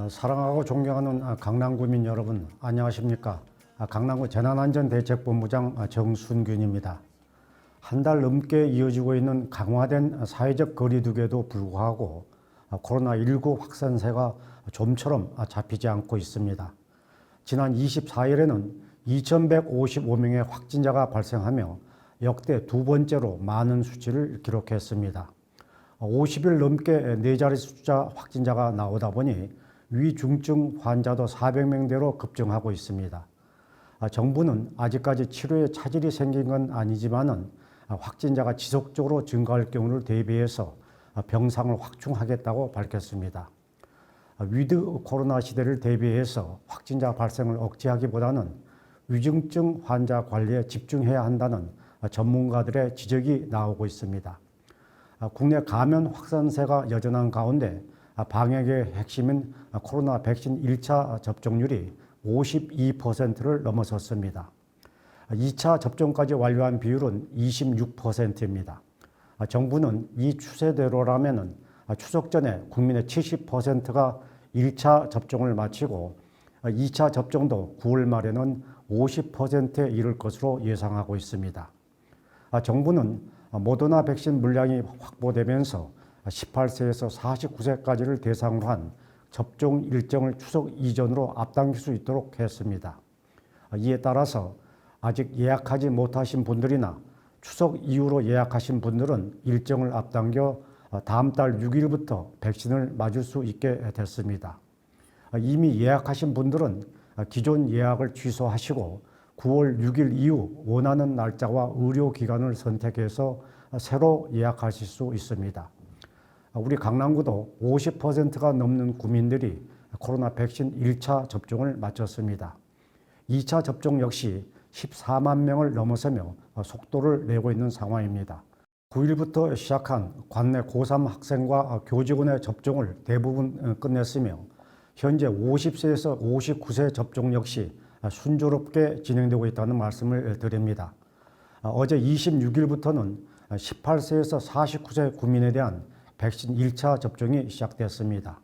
사랑하고 존경하는 강남구민 여러분, 안녕하십니까? 강남구 재난안전대책본부장 정순균입니다. 한 달 넘게 이어지고 있는 강화된 사회적 거리두기에도 불구하고 코로나19 확산세가 좀처럼 잡히지 않고 있습니다. 지난 24일에는 2,155명의 확진자가 발생하며 역대 두 번째로 많은 수치를 기록했습니다. 50일 넘게 네 자리 숫자 확진자가 나오다 보니 위중증 환자도 400명대로 급증하고 있습니다. 정부는 아직까지 치료에 차질이 생긴 건 아니지만은 확진자가 지속적으로 증가할 경우를 대비해서 병상을 확충하겠다고 밝혔습니다. 위드 코로나 시대를 대비해서 확진자 발생을 억제하기보다는 위중증 환자 관리에 집중해야 한다는 전문가들의 지적이 나오고 있습니다. 국내 감염 확산세가 여전한 가운데 방역의 핵심인 코로나 백신 1차 접종률이 52%를 넘어섰습니다. 2차 접종까지 완료한 비율은 26%입니다. 정부는 이 추세대로라면 추석 전에 국민의 70%가 1차 접종을 마치고 2차 접종도 9월 말에는 50%에 이를 것으로 예상하고 있습니다. 정부는 모더나 백신 물량이 확보되면서 18세에서 49세까지를 대상으로 한 접종 일정을 추석 이전으로 앞당길 수 있도록 했습니다. 이에 따라서 아직 예약하지 못하신 분들이나 추석 이후로 예약하신 분들은 일정을 앞당겨 다음 달 6일부터 백신을 맞을 수 있게 됐습니다. 이미 예약하신 분들은 기존 예약을 취소하시고 9월 6일 이후 원하는 날짜와 의료기관을 선택해서 새로 예약하실 수 있습니다. 우리 강남구도 50%가 넘는 구민들이 코로나 백신 1차 접종을 마쳤습니다. 2차 접종 역시 14만 명을 넘어서며 속도를 내고 있는 상황입니다. 9일부터 시작한 관내 고3 학생과 교직원의 접종을 대부분 끝냈으며 현재 50세에서 59세 접종 역시 순조롭게 진행되고 있다는 말씀을 드립니다. 어제 26일부터는 18세에서 49세 구민에 대한 백신 1차 접종이 시작됐습니다.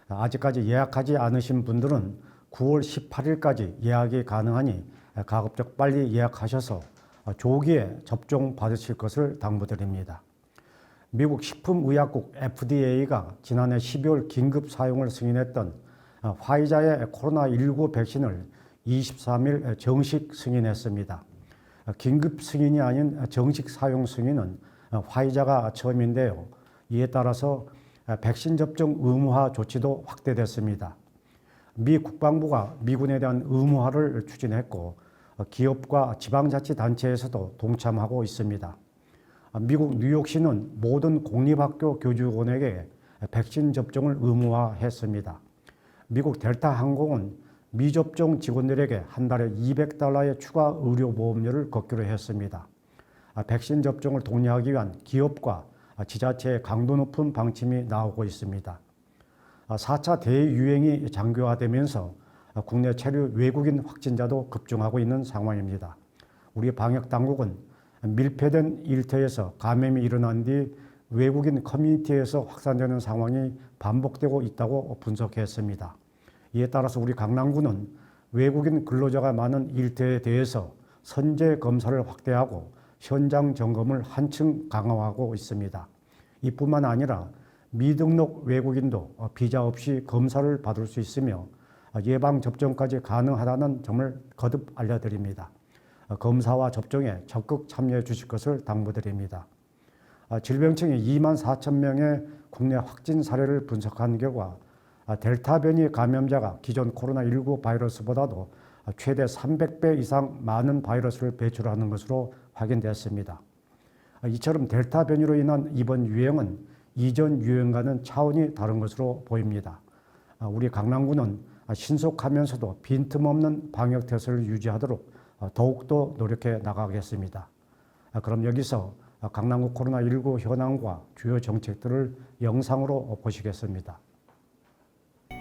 아직까지 예약하지 않으신 분들은 9월 18일까지 예약이 가능하니 가급적 빨리 예약하셔서 조기에 접종 받으실 것을 당부드립니다. 미국 식품의약국 FDA가 지난해 12월 긴급 사용을 승인했던 화이자의 코로나19 백신을 23일 정식 승인했습니다. 긴급 승인이 아닌 정식 사용 승인은 화이자가 처음인데요. 이에 따라서 백신 접종 의무화 조치도 확대됐습니다. 미 국방부가 미군에 대한 의무화를 추진했고 기업과 지방자치단체에서도 동참하고 있습니다. 미국 뉴욕시는 모든 공립학교 교직원에게 백신 접종을 의무화했습니다. 미국 델타 항공은 미접종 직원들에게 한 달에 $200의 추가 의료보험료를 걷기로 했습니다. 백신 접종을 독려하기 위한 기업과 지자체의 강도 높은 방침이 나오고 있습니다. 4차 대유행이 장기화되면서 국내 체류 외국인 확진자도 급증하고 있는 상황입니다. 우리 방역당국은 밀폐된 일터에서 감염이 일어난 뒤 외국인 커뮤니티에서 확산되는 상황이 반복되고 있다고 분석했습니다. 이에 따라서 우리 강남구는 외국인 근로자가 많은 일터에 대해서 선제 검사를 확대하고 현장 점검을 한층 강화하고 있습니다. 이뿐만 아니라 미등록 외국인도 비자 없이 검사를 받을 수 있으며 예방접종까지 가능하다는 점을 거듭 알려드립니다. 검사와 접종에 적극 참여해 주실 것을 당부드립니다. 질병청이 2만 4천 명의 국내 확진 사례를 분석한 결과 델타 변이 감염자가 기존 코로나19 바이러스보다도 최대 300배 이상 많은 바이러스를 배출하는 것으로 확인됐습니다. 이처럼 델타 변이로 인한 이번 유행은 이전 유행과는 차원이 다른 것으로 보입니다. 우리 강남구는 신속하면서도 빈틈없는 방역 태세를 유지하도록 더욱더 노력해 나가겠습니다. 그럼 여기서 강남구 코로나19 현황과 주요 정책들을 영상으로 보시겠습니다.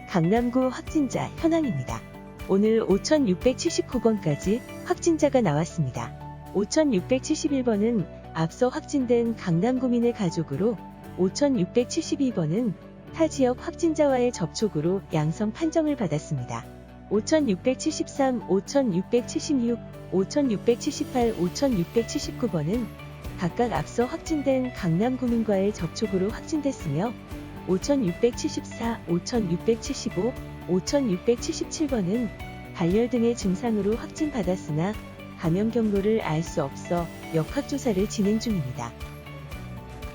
강남구 확진자 현황입니다. 오늘 5,679번까지 확진자가 나왔습니다. 5,671번은 앞서 확진된 강남구민의 가족으로 5,672번은 타 지역 확진자와의 접촉으로 양성 판정을 받았습니다. 5,673, 5,676, 5,678, 5,679번은 각각 앞서 확진된 강남구민과의 접촉으로 확진됐으며 5,674, 5,675, 5,677번은 발열 등의 증상으로 확진받았으나 감염 경로를 알 수 없어 역학조사를 진행 중입니다.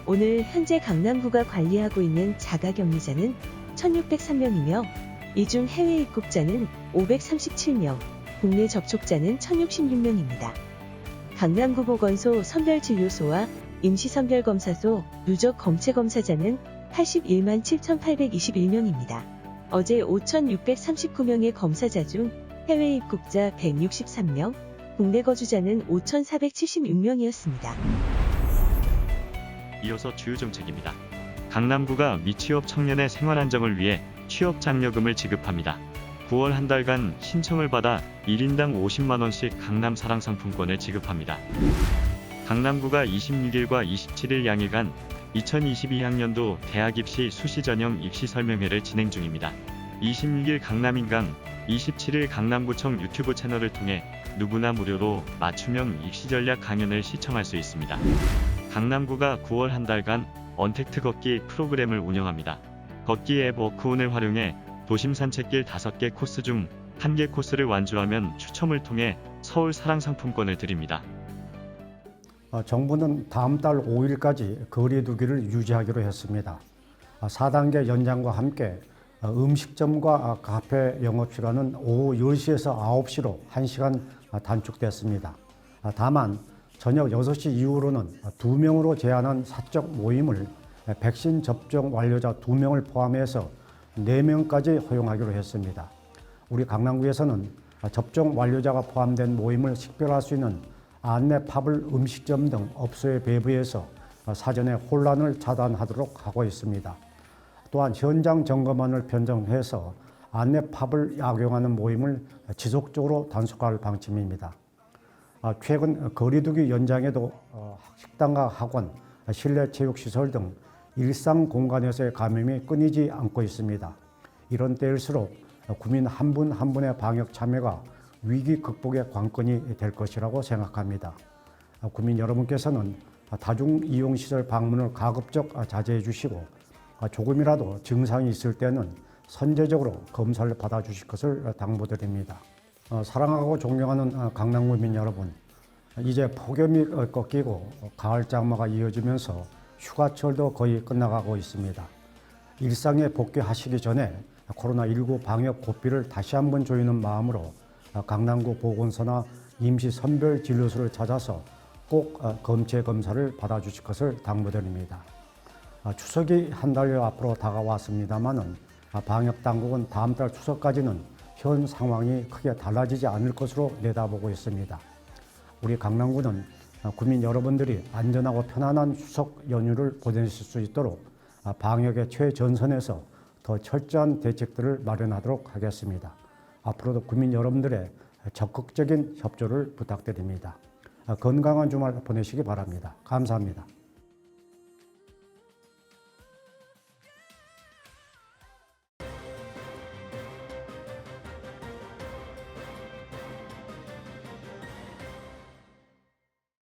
오늘 현재 강남구가 관리하고 있는 자가격리자는 1,603명이며 이 중 해외 입국자는 537명, 국내 접촉자는 1,066명입니다. 강남구 보건소 선별진료소와 임시선별검사소 누적 검체검사자는 81만 7,821명입니다. 어제 5,639명의 검사자 중 해외 입국자 163명, 국내 거주자는 5,476명이었습니다. 이어서 주요 정책입니다. 강남구가 미취업 청년의 생활 안정을 위해 취업 장려금을 지급합니다. 9월 한 달간 신청을 받아 1인당 50만원씩 강남 사랑상품권을 지급합니다. 강남구가 26일과 27일 양일간 2022학년도 대학 입시 수시 전형 입시 설명회를 진행 중입니다. 26일 강남인강, 27일 강남구청 유튜브 채널을 통해 누구나 무료로 맞춤형 입시 전략 강연을 시청할 수 있습니다. 강남구가 9월 한 달간 언택트 걷기 프로그램을 운영합니다. 걷기 앱 워크온을 활용해 도심 산책길 5개 코스 중 1개 코스를 완주하면 추첨을 통해 서울 사랑상품권을 드립니다. 정부는 다음 달 5일까지 거리 두기를 유지하기로 했습니다. 4단계 연장과 함께 음식점과 카페 영업시간은 오후 10시에서 9시로 1시간 단축됐습니다. 다만 저녁 6시 이후로는 2명으로 제한한 사적 모임을 백신 접종 완료자 2명을 포함해서 4명까지 허용하기로 했습니다. 우리 강남구에서는 접종 완료자가 포함된 모임을 식별할 수 있는 안내 팝을 음식점 등 업소에 배부해서 사전에 혼란을 차단하도록 하고 있습니다. 또한 현장 점검원을 편성해서 안내 팝을 악용하는 모임을 지속적으로 단속할 방침입니다. 최근 거리두기 연장에도 식당과 학원, 실내 체육시설 등 일상 공간에서의 감염이 끊이지 않고 있습니다. 이런 때일수록 구민 한 분 한 분의 방역 참여가 위기 극복의 관건이 될 것이라고 생각합니다. 구민 여러분께서는 다중이용시설 방문을 가급적 자제해 주시고 조금이라도 증상이 있을 때는 선제적으로 검사를 받아주실 것을 당부드립니다. 사랑하고 존경하는 강남구민 여러분, 이제 폭염이 꺾이고 가을 장마가 이어지면서 휴가철도 거의 끝나가고 있습니다. 일상에 복귀하시기 전에 코로나19 방역 고삐를 다시 한번 조이는 마음으로 강남구 보건소나 임시선별진료소를 찾아서 꼭 검체 검사를 받아주실 것을 당부드립니다. 추석이 한 달여 앞으로 다가왔습니다마는 방역 당국은 다음 달 추석까지는 현 상황이 크게 달라지지 않을 것으로 내다보고 있습니다. 우리 강남구는 구민 여러분들이 안전하고 편안한 추석 연휴를 보내실 수 있도록 방역의 최전선에서 더 철저한 대책들을 마련하도록 하겠습니다. 앞으로도 구민 여러분들의 적극적인 협조를 부탁드립니다. 건강한 주말 보내시기 바랍니다. 감사합니다.